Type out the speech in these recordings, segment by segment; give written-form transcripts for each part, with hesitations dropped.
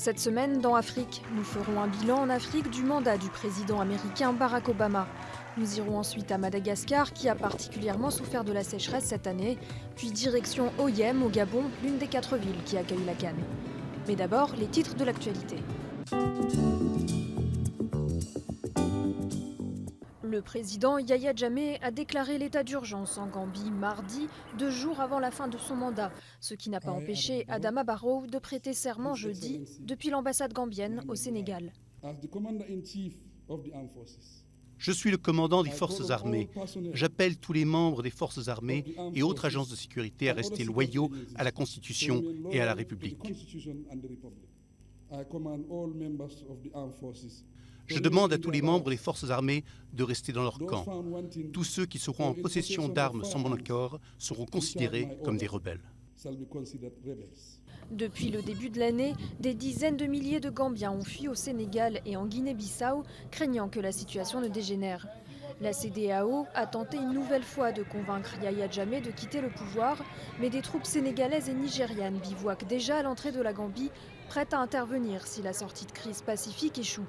Cette semaine, dans Afrique, nous ferons un bilan en Afrique du mandat du président américain Barack Obama. Nous irons ensuite à Madagascar, qui a particulièrement souffert de la sécheresse cette année, puis direction Oyem, au Gabon, l'une des 4 villes qui accueillent la CAN. Mais d'abord, les titres de l'actualité. Le président Yahya Jammeh a déclaré l'état d'urgence en Gambie mardi, 2 jours avant la fin de son mandat, ce qui n'a pas empêché Adama Barrow de prêter serment jeudi depuis l'ambassade gambienne au Sénégal. Je suis le commandant des forces armées. J'appelle tous les membres des forces armées et autres agences de sécurité à rester loyaux à la Constitution et à la République. Je demande à tous les membres des forces armées de rester dans leur camp. Tous ceux qui seront en possession d'armes sans mon accord seront considérés comme des rebelles. Depuis le début de l'année, des dizaines de milliers de Gambiens ont fui au Sénégal et en Guinée-Bissau, craignant que la situation ne dégénère. La CEDEAO a tenté une nouvelle fois de convaincre Yahya Jammeh de quitter le pouvoir, mais des troupes sénégalaises et nigérianes bivouaquent déjà à l'entrée de la Gambie, prêtes à intervenir si la sortie de crise pacifique échoue.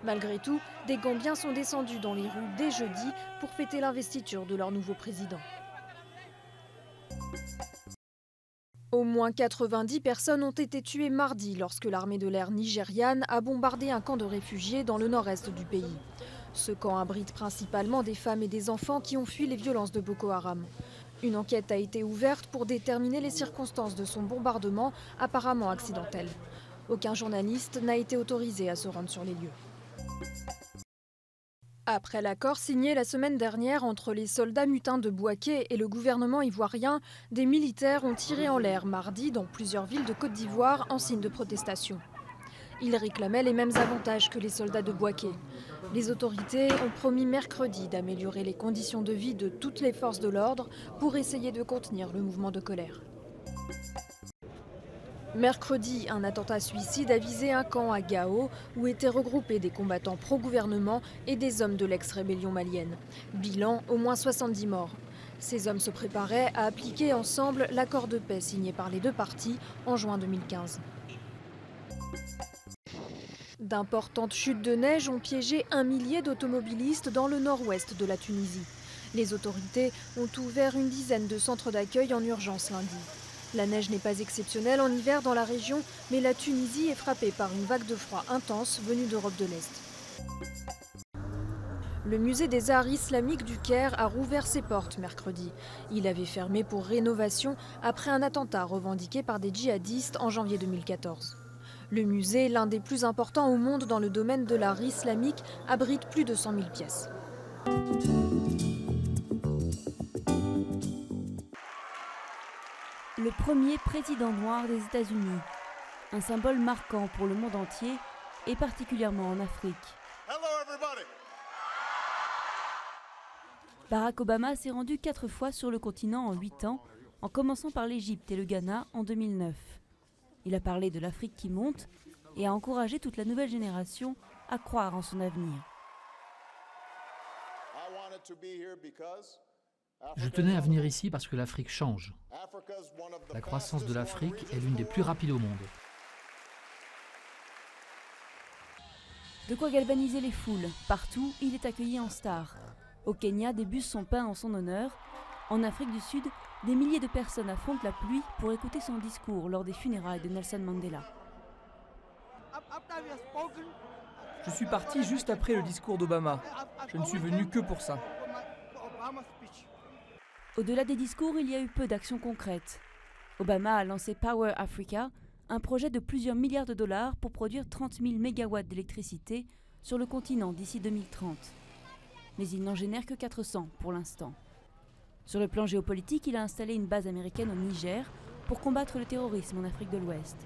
Malgré tout, des Gambiens sont descendus dans les rues dès jeudi pour fêter l'investiture de leur nouveau président. Au moins 90 personnes ont été tuées mardi lorsque l'armée de l'air nigériane a bombardé un camp de réfugiés dans le nord-est du pays. Ce camp abrite principalement des femmes et des enfants qui ont fui les violences de Boko Haram. Une enquête a été ouverte pour déterminer les circonstances de son bombardement, apparemment accidentel. Aucun journaliste n'a été autorisé à se rendre sur les lieux. Après l'accord signé la semaine dernière entre les soldats mutins de Bouaké et le gouvernement ivoirien, des militaires ont tiré en l'air mardi dans plusieurs villes de Côte d'Ivoire en signe de protestation. Ils réclamaient les mêmes avantages que les soldats de Bouaké. Les autorités ont promis mercredi d'améliorer les conditions de vie de toutes les forces de l'ordre pour essayer de contenir le mouvement de colère. Mercredi, un attentat suicide a visé un camp à Gao où étaient regroupés des combattants pro-gouvernement et des hommes de l'ex-rébellion malienne. Bilan, au moins 70 morts. Ces hommes se préparaient à appliquer ensemble l'accord de paix signé par les 2 parties en juin 2015. D'importantes chutes de neige ont piégé 1 millier d'automobilistes dans le nord-ouest de la Tunisie. Les autorités ont ouvert une dizaine de centres d'accueil en urgence lundi. La neige n'est pas exceptionnelle en hiver dans la région, mais la Tunisie est frappée par une vague de froid intense venue d'Europe de l'Est. Le musée des arts islamiques du Caire a rouvert ses portes mercredi. Il avait fermé pour rénovation après un attentat revendiqué par des djihadistes en janvier 2014. Le musée, l'un des plus importants au monde dans le domaine de l'art islamique, abrite plus de 100 000 pièces. Le premier président noir des États-Unis, un symbole marquant pour le monde entier et particulièrement en Afrique. Barack Obama s'est rendu 4 fois sur le continent en 8 ans, en commençant par l'Égypte et le Ghana en 2009. Il a parlé de l'Afrique qui monte et a encouragé toute la nouvelle génération à croire en son avenir. Je tenais à venir ici parce que l'Afrique change. La croissance de l'Afrique est l'une des plus rapides au monde. De quoi galvaniser les foules. Partout, il est accueilli en star. Au Kenya, des bus sont peints en son honneur. En Afrique du Sud, des milliers de personnes affrontent la pluie pour écouter son discours lors des funérailles de Nelson Mandela. Je suis parti juste après le discours d'Obama. Je ne suis venu que pour ça. Au-delà des discours, il y a eu peu d'actions concrètes. Obama a lancé Power Africa, un projet de plusieurs milliards de dollars pour produire 30 000 mégawatts d'électricité sur le continent d'ici 2030. Mais il n'en génère que 400 pour l'instant. Sur le plan géopolitique, il a installé une base américaine au Niger pour combattre le terrorisme en Afrique de l'Ouest.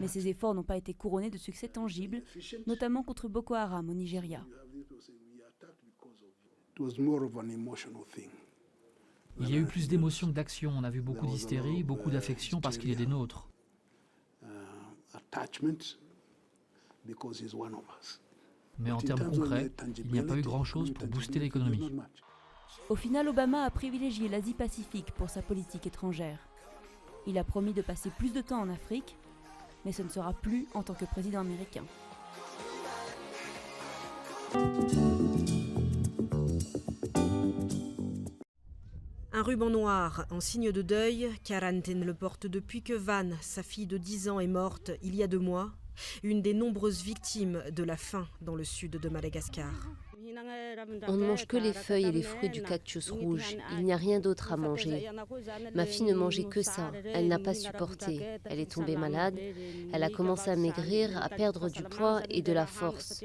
Mais ces efforts n'ont pas été couronnés de succès tangibles, notamment contre Boko Haram au Nigeria. Il y a eu plus d'émotions que d'actions. On a vu beaucoup d'hystérie, beaucoup d'affection parce qu'il est des nôtres. Mais en termes concrets, il n'y a pas eu grand-chose pour booster l'économie. Au final, Obama a privilégié l'Asie-Pacifique pour sa politique étrangère. Il a promis de passer plus de temps en Afrique, mais ce ne sera plus en tant que président américain. Un ruban noir en signe de deuil, Karanten le porte depuis que Van, sa fille de 10 ans, est morte il y a 2 mois, une des nombreuses victimes de la faim dans le sud de Madagascar. On ne mange que les feuilles et les fruits du cactus rouge. Il n'y a rien d'autre à manger. Ma fille ne mangeait que ça. Elle n'a pas supporté. Elle est tombée malade. Elle a commencé à maigrir, à perdre du poids et de la force.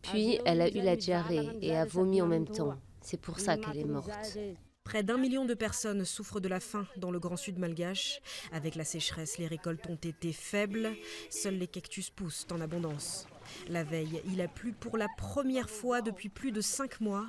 Puis, elle a eu la diarrhée et a vomi en même temps. C'est pour ça qu'elle est morte. Près d'1 million de personnes souffrent de la faim dans le Grand Sud malgache. Avec la sécheresse, les récoltes ont été faibles. Seuls les cactus poussent en abondance. La veille, il a plu pour la première fois depuis plus de 5 mois.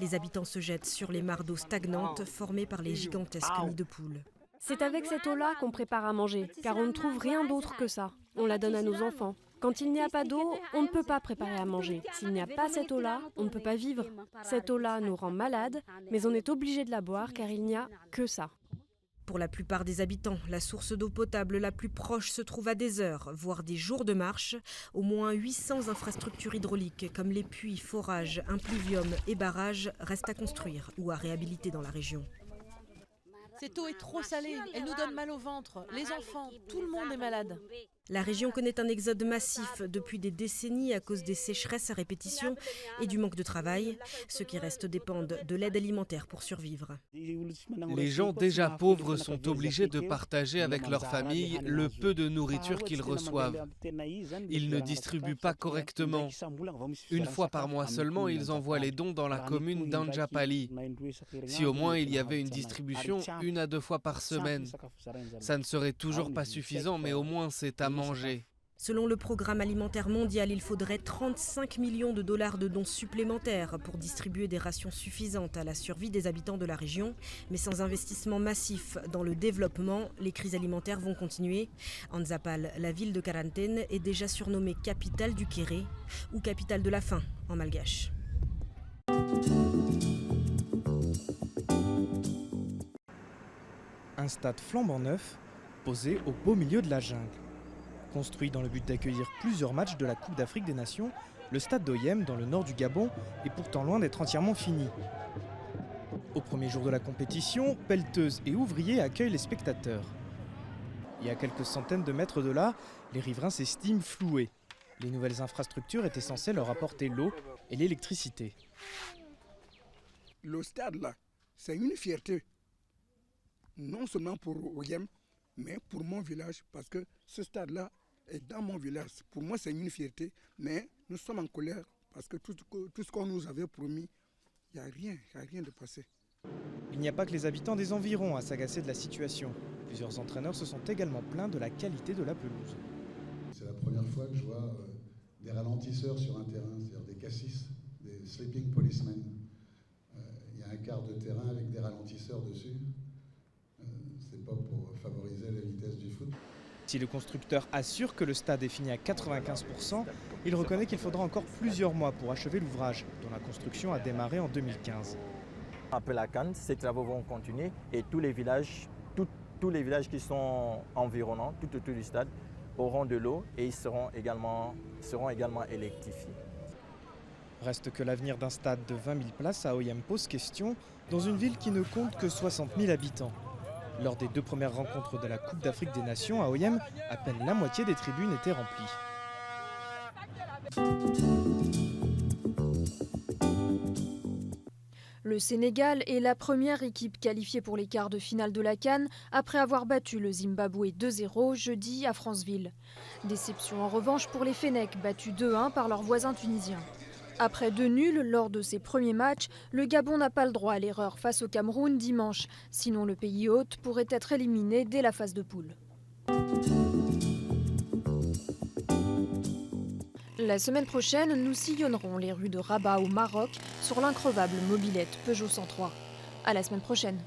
Les habitants se jettent sur les mares d'eau stagnantes formées par les gigantesques nids de poules. C'est avec cette eau-là qu'on prépare à manger, car on ne trouve rien d'autre que ça. On la donne à nos enfants. Quand il n'y a pas d'eau, on ne peut pas préparer à manger. S'il n'y a pas cette eau-là, on ne peut pas vivre. Cette eau-là nous rend malades, mais on est obligé de la boire car il n'y a que ça. Pour la plupart des habitants, la source d'eau potable la plus proche se trouve à des heures, voire des jours de marche. Au moins 800 infrastructures hydrauliques comme les puits, forages, impluviums et barrages restent à construire ou à réhabiliter dans la région. Cette eau est trop salée, elle nous donne mal au ventre. Les enfants, tout le monde est malade. La région connaît un exode massif depuis des décennies à cause des sécheresses à répétition et du manque de travail. Ceux qui restent dépendent de l'aide alimentaire pour survivre. Les gens déjà pauvres sont obligés de partager avec leur famille le peu de nourriture qu'ils reçoivent. Ils ne distribuent pas correctement. Une fois par mois seulement, ils envoient les dons dans la commune d'Anjapali. Si au moins il y avait une distribution 1 à 2 fois par semaine, ça ne serait toujours pas suffisant, mais au moins c'est à manger. Selon le Programme alimentaire mondial, il faudrait 35 millions de dollars de dons supplémentaires pour distribuer des rations suffisantes à la survie des habitants de la région. Mais sans investissement massif dans le développement, les crises alimentaires vont continuer. Anzapal, la ville de Karanten, est déjà surnommée capitale du Kéré ou capitale de la faim en malgache. Un stade flambant neuf, posé au beau milieu de la jungle. Construit dans le but d'accueillir plusieurs matchs de la Coupe d'Afrique des Nations, le stade d'Oyem, dans le nord du Gabon, est pourtant loin d'être entièrement fini. Au premier jour de la compétition, pelleteuses et ouvriers accueillent les spectateurs. Et à quelques centaines de mètres de là, les riverains s'estiment floués. Les nouvelles infrastructures étaient censées leur apporter l'eau et l'électricité. Le stade là, c'est une fierté. Non seulement pour Oyem, mais pour mon village, parce que ce stade-là est dans mon village. Pour moi, c'est une fierté, mais nous sommes en colère parce que tout ce qu'on nous avait promis, il n'y a rien de passé. Il n'y a pas que les habitants des environs à s'agacer de la situation. Plusieurs entraîneurs se sont également plaints de la qualité de la pelouse. C'est la première fois que je vois des ralentisseurs sur un terrain, c'est-à-dire des cassis, des sleeping policemen. Il y a un quart de terrain avec des ralentisseurs dessus. C'est pas pour favoriser la vitesse du foot. Si le constructeur assure que le stade est fini à 95%, il reconnaît qu'il faudra encore plusieurs mois pour achever l'ouvrage, dont la construction a démarré en 2015. Après la CAN, ces travaux vont continuer et tous les villages qui sont environnants, tout autour du stade, auront de l'eau et ils seront également électrifiés. Reste que l'avenir d'un stade de 20 000 places à Oyem pose question, dans une ville qui ne compte que 60 000 habitants. Lors des 2 premières rencontres de la Coupe d'Afrique des Nations à Oyem, à peine la moitié des tribunes étaient remplies. Le Sénégal est la première équipe qualifiée pour les quarts de finale de la CAN après avoir battu le Zimbabwe 2-0 jeudi à Franceville. Déception en revanche pour les Fennecs, battus 2-1 par leurs voisins tunisiens. Après 2 nuls lors de ses premiers matchs, le Gabon n'a pas le droit à l'erreur face au Cameroun dimanche. Sinon, le pays hôte pourrait être éliminé dès la phase de poule. La semaine prochaine, nous sillonnerons les rues de Rabat au Maroc sur l'increvable mobilette Peugeot 103. À la semaine prochaine.